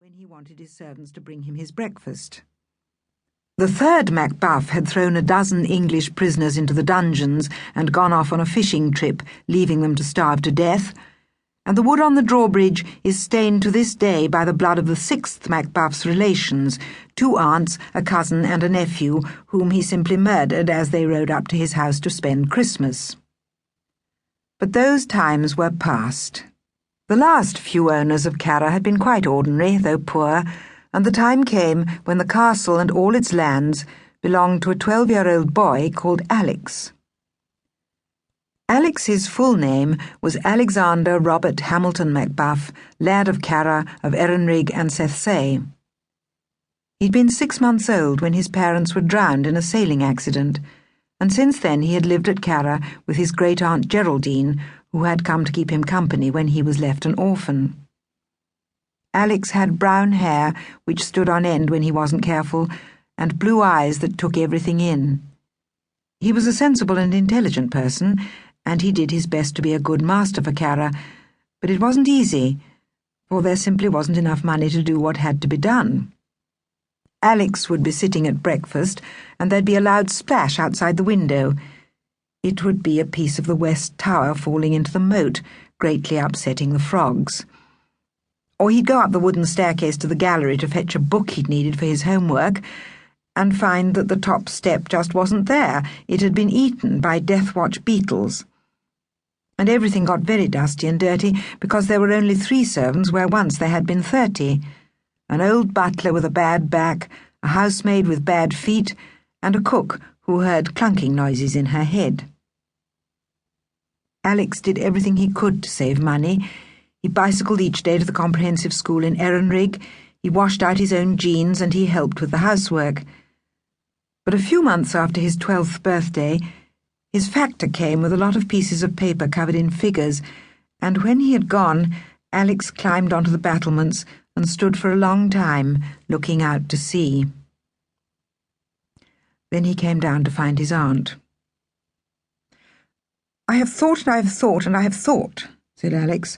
when he wanted his servants to bring him his breakfast. The third MacBuff had thrown a dozen English prisoners into the dungeons and gone off on a fishing trip, leaving them to starve to death, and the wood on the drawbridge is stained to this day by the blood of the sixth MacBuff's relations, 2 aunts, a cousin, and a nephew, whom he simply murdered as they rode up to his house to spend Christmas. But those times were past. The last few owners of Carra had been quite ordinary, though poor, and the time came when the castle and all its lands belonged to a 12-year-old boy called Alex. Alex's full name was Alexander Robert Hamilton MacBuff, Laird of Carra, of Erenrig and Sethsay. He'd been 6 months old when his parents were drowned in a sailing accident, and since then he had lived at Carra with his great-aunt Geraldine, who had come to keep him company when he was left an orphan. Alex had brown hair, which stood on end when he wasn't careful, and blue eyes that took everything in. He was a sensible and intelligent person, and he did his best to be a good master for Carra, but it wasn't easy, for there simply wasn't enough money to do what had to be done. Alex would be sitting at breakfast, and there'd be a loud splash outside the window. It would be a piece of the west tower falling into the moat, greatly upsetting the frogs. Or he'd go up the wooden staircase to the gallery to fetch a book he'd needed for his homework, and find that the top step just wasn't there. It had been eaten by death-watch beetles. And everything got very dusty and dirty because there were only 3 servants where once there had been 30. An old butler with a bad back, a housemaid with bad feet, and a cook who heard clunking noises in her head. Alex did everything he could to save money. He bicycled each day to the comprehensive school in Erenrig, he washed out his own jeans, and he helped with the housework. But a few months after his 12th birthday, his factor came with a lot of pieces of paper covered in figures, and when he had gone, Alex climbed onto the battlements and stood for a long time, looking out to sea. Then he came down to find his aunt. "I have thought and I have thought and I have thought," said Alex,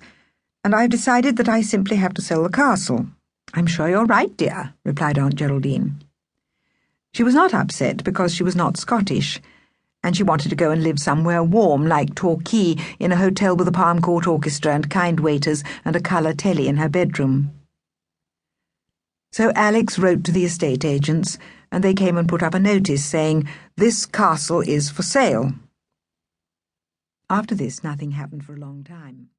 "and I have decided that I simply have to sell the castle." "I'm sure you're right, dear," replied Aunt Geraldine. She was not upset because she was not Scottish, and she wanted to go and live somewhere warm like Torquay, in a hotel with a palm court orchestra and kind waiters and a colour telly in her bedroom. So Alex wrote to the estate agents, and they came and put up a notice saying, "This castle is for sale." After this, nothing happened for a long time.